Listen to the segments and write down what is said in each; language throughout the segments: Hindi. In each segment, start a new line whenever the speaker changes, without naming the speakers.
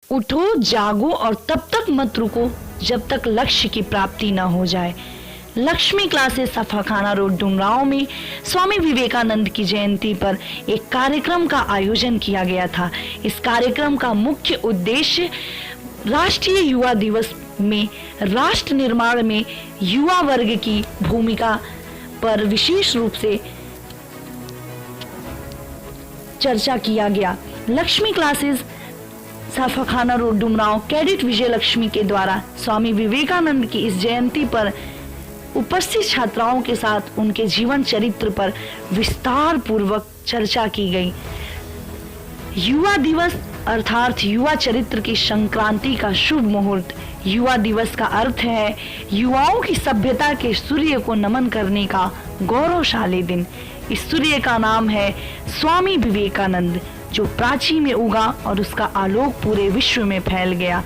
उठो, जागो और तब तक मत रुको जब तक लक्ष्य की प्राप्ति न हो जाए। लक्ष्मी क्लासेस सफाखाना रोड डुमरांव में स्वामी विवेकानंद की जयंती पर एक कार्यक्रम का आयोजन किया गया था। इस कार्यक्रम का मुख्य उद्देश्य राष्ट्रीय युवा दिवस में राष्ट्र निर्माण में युवा वर्ग की भूमिका पर विशेष रूप से चर्चा किया गया। Lakshmi classes Safakhana road Dumraon cadet Vijay Lakshmi के द्वारा स्वामी विवेकानंद की इस जयंती पर उपस्थित छात्राओं के साथ उनके जीवन चरित्र पर विस्तार पूर्वक चर्चा की गई। युवा दिवस अर्थात युवा चरित्र की संक्रांति का शुभ मुहूर्त। युवा दिवस का अर्थ है युवाओं की सभ्यता के सूर्य को नमन करने का गौरवशाली दिन। इस सूर्य का नाम है स्वामी विवेकानंद, जो प्राची में उगा और उसका आलोक पूरे विश्व में फैल गया।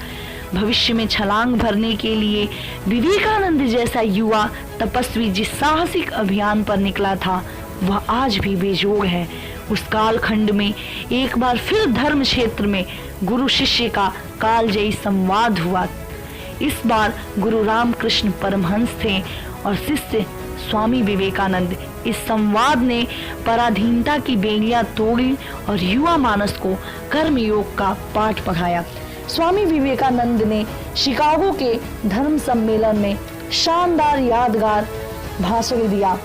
भविष्य में छलांग भरने के लिए विवेकानंद जैसा युवा तपस्वी जिस साहसिक अभियान पर निकला था वह आज भी बेजोड़ है। उस कालखंड में एक बार फिर धर्म क्षेत्र में गुरु शिष्य का कालजयी संवाद हुआ। इस बार गुरु रामकृष्ण परमहंस थे और शिष्य स्वामी विवेकानंद। इस संवाद ने पराधीनता की बेड़ियां तोड़ी और युवा मानस को कर्मयोग का पाठ पढ़ाया। स्वामी विवेकानंद ने शिकागो के धर्म सम्मेलन में शानदार यादगार भाषण दिया।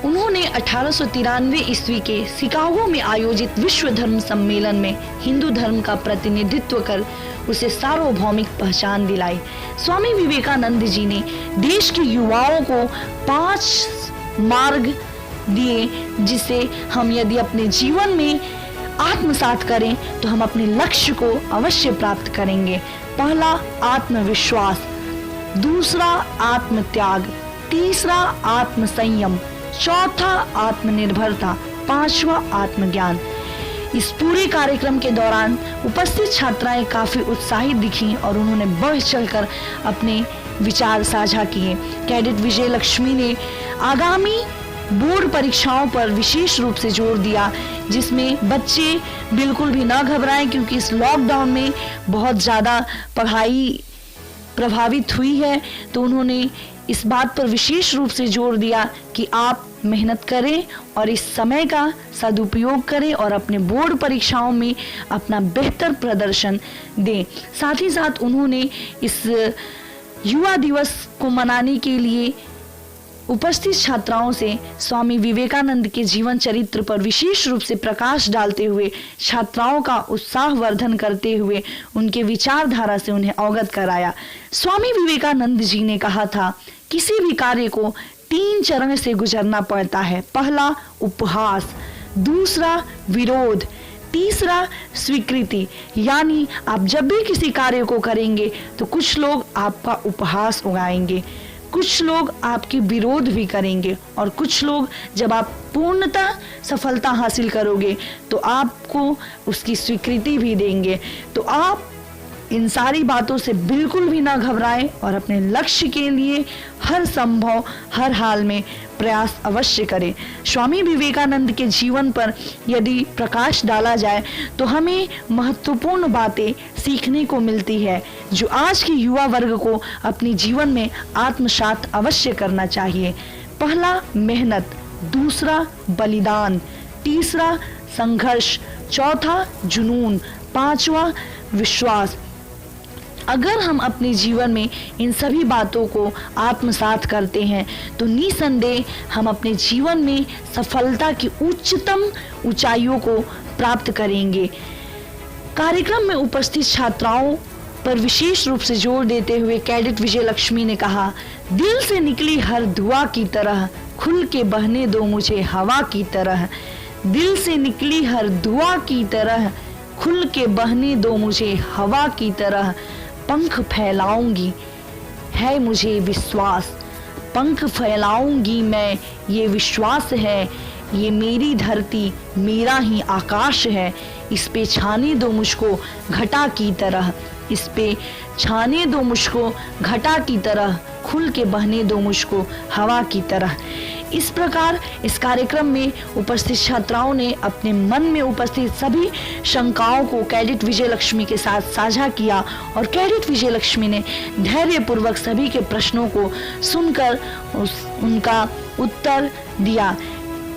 उन्होंने 1893 ईस्वी के शिकागो में आयोजित विश्व धर्म सम्मेलन में हिंदू धर्म का प्रतिनिधित्व कर उसे सार्वभौमिक पहचान दिलाई। स्वामी विवेकानंद जी ने देश के युवाओं को 5 मार्ग दिए जिसे हम यदि अपने जीवन में आत्मसात करें तो हम अपने लक्ष्य को अवश्य प्राप्त करेंगे। पहला आत्मविश्वास, दूसरा आत्मत्याग, तीसरा आत्मसंयम, चौथा आत्मनिर्भरता, पांचवा आत्मज्ञान। इस पूरे कार्यक्रम के दौरान उपस्थित छात्राएं काफी उत्साहित दिखीं और उन्होंने बढ़ चढ़कर अपने विचार साझा किए। कैडेट विजय लक्ष्मी ने आगामी बोर्ड परीक्षाओं पर विशेष रूप से जोर दिया, जिसमें बच्चे बिल्कुल भी न घबराएं क्योंकि इस लॉकडाउन में बहुत ज़्यादा पढ़ाई प्रभावित हुई है। तो उन्होंने इस बात पर विशेष रूप से जोर दिया कि आप मेहनत करें और इस समय का सदुपयोग करें और अपने बोर्ड परीक्षाओं में अपना बेहतर प्रदर्शन दें। साथ ही साथ उन्होंने इस युवा दिवस को मनाने के लिए उपस्थित छात्राओं से स्वामी विवेकानंद के जीवन चरित्र पर विशेष रूप से प्रकाश डालते हुए छात्राओं का उत्साहवर्धन करते हुए उनके विचारधारा से उन्हें अवगत कराया। स्वामी विवेकानंद जी ने कहा था, किसी भी कार्य को 3 चरण से गुजरना पड़ता है। पहला उपहास, दूसरा विरोध, तीसरा स्वीकृति। यानी आप जब भी किसी कार्य को करेंगे तो कुछ लोग आपका उपहास उड़ाएंगे, कुछ लोग आपकी विरोध भी करेंगे और कुछ लोग जब आप पूर्णतः सफलता हासिल करोगे तो आपको उसकी स्वीकृति भी देंगे। तो आप इन सारी बातों से बिल्कुल भी ना घबराएं और अपने लक्ष्य के लिए हर संभव हर हाल में प्रयास अवश्य करें। स्वामी विवेकानंद के जीवन पर यदि प्रकाश डाला जाए तो हमें महत्वपूर्ण बातें सीखने को मिलती है जो आज के युवा वर्ग को अपने जीवन में आत्मसात अवश्य करना चाहिए। पहला मेहनत, दूसरा बलिदान, तीसरा संघर्ष, चौथा जुनून, पांचवा विश्वास। अगर हम अपने जीवन में इन सभी बातों को आत्मसात करते हैं तो निसंदेह हम अपने जीवन में सफलता की उच्चतम ऊंचाइयों को प्राप्त करेंगे। कार्यक्रम में उपस्थित छात्राओं पर विशेष रूप से जोर देते हुए कैडेट विजय लक्ष्मी ने कहा, दिल से निकली हर दुआ की तरह खुल के बहने दो मुझे हवा की तरह। दिल से निकली हर दुआ की तरह खुल के बहने दो मुझे हवा की तरह। पंख फैलाऊंगी है मुझे विश्वास, पंख फैलाऊंगी मैं ये विश्वास है। ये मेरी धरती मेरा ही आकाश है, इस पे छाने दो मुझको घटा की तरह। इस पे छाने दो मुझको घटा की तरह, खुल के बहने दो मुझको हवा की तरह। इस प्रकार इस कार्यक्रम में उपस्थित छात्राओं ने अपने मन में उपस्थित सभी शंकाओं को कैडेट विजय लक्ष्मी के साथ साझा किया और कैडेट विजय लक्ष्मी ने धैर्यपूर्वक सभी के प्रश्नों को सुनकर उनका उत्तर दिया।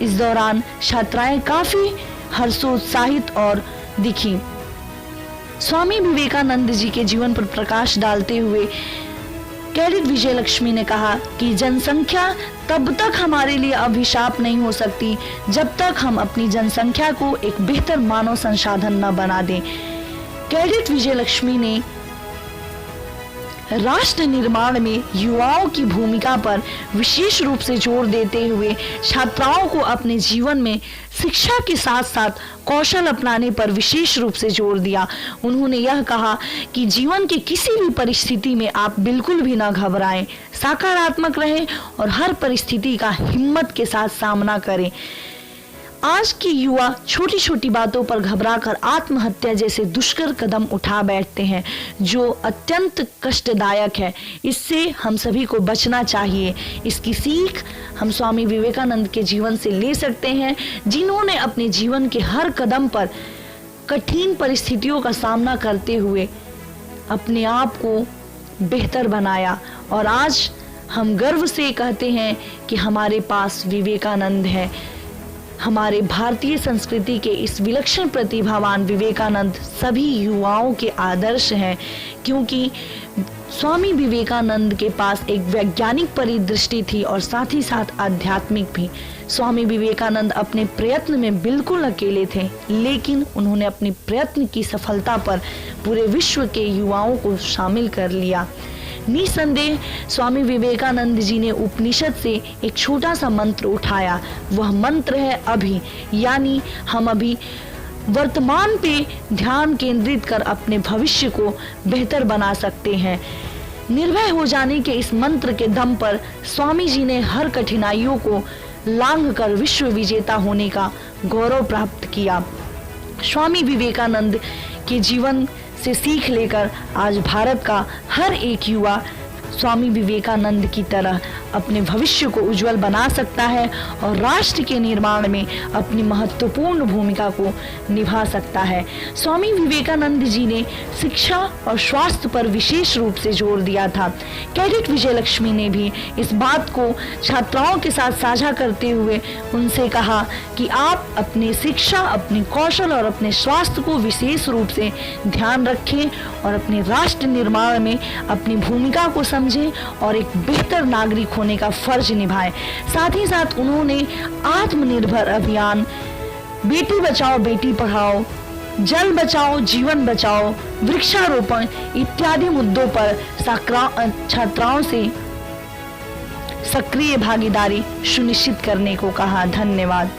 इस दौरान छात्राएं काफी हर्षोत्साहित और दिखी। स्वामी विवेकानंद जी के जीवन पर प्रकाश डालते हुए कैडेट विजय लक्ष्मी ने कहा कि जनसंख्या तब तक हमारे लिए अभिशाप नहीं हो सकती जब तक हम अपनी जनसंख्या को एक बेहतर मानव संसाधन न बना दें। कैडेट विजय लक्ष्मी ने राष्ट्र निर्माण में युवाओं की भूमिका पर विशेष रूप से जोर देते हुए छात्राओं को अपने जीवन में शिक्षा के साथ साथ कौशल अपनाने पर विशेष रूप से जोर दिया। उन्होंने यह कहा कि जीवन की किसी भी परिस्थिति में आप बिल्कुल भी न घबराएं, सकारात्मक रहें और हर परिस्थिति का हिम्मत के साथ सामना करें। आज के युवा छोटी छोटी बातों पर घबराकर आत्महत्या जैसे दुष्कर कदम उठा बैठते हैं, जो अत्यंत कष्टदायक है। इससे हम सभी को बचना चाहिए। इसकी सीख हम स्वामी विवेकानंद के जीवन से ले सकते हैं, जिन्होंने अपने जीवन के हर कदम पर कठिन परिस्थितियों का सामना करते हुए अपने आप को बेहतर बनाया। और आज हम गर्व से कहते हैं कि हमारे पास विवेकानंद है। हमारे भारतीय संस्कृति के इस विलक्षण प्रतिभावान विवेकानंद सभी युवाओं के आदर्श हैं, क्योंकि स्वामी विवेकानंद के पास एक वैज्ञानिक परिदृष्टि थी और साथ ही साथ आध्यात्मिक भी। स्वामी विवेकानंद अपने प्रयत्न में बिल्कुल अकेले थे, लेकिन उन्होंने अपने प्रयत्न की सफलता पर पूरे विश्व के युवाओं को शामिल कर लिया। निसंदेह स्वामी विवेकानंद जी ने उपनिषद से एक छोटा सा मंत्र उठाया। वह मंत्र है अभी, यानी हम अभी वर्तमान पे ध्यान केंद्रित कर अपने भविष्य को बेहतर बना सकते हैं। निर्भय हो जाने के इस मंत्र के दम पर स्वामी जी ने हर कठिनाइयों को लांघ कर विश्व विजेता होने का गौरव प्राप्त किया। स्वामी विवेकानंद के जीवन से सीख लेकर आज भारत का हर एक युवा स्वामी विवेकानंद की तरह अपने भविष्य को उज्जवल बना सकता है और राष्ट्र के निर्माण में अपनी महत्वपूर्ण भूमिका को निभा सकता है। स्वामी विवेकानंद जी ने शिक्षा और स्वास्थ्य पर विशेष रूप से जोर दिया था। कैडेट विजय लक्ष्मी ने भी इस बात को छात्राओं के साथ साझा करते हुए उनसे कहा कि आप अपनी शिक्षा, अपनी कौशल और अपने स्वास्थ्य को विशेष रूप से ध्यान रखें और अपने राष्ट्र निर्माण में अपनी भूमिका को समझें और एक बेहतर नागरिक होने का फर्ज निभाएं। साथ ही साथ उन्होंने आत्मनिर्भर अभियान, बेटी बचाओ बेटी पढ़ाओ, जल बचाओ जीवन बचाओ, वृक्षारोपण इत्यादि मुद्दों पर छात्राओं से सक्रिय भागीदारी सुनिश्चित करने को कहा। धन्यवाद।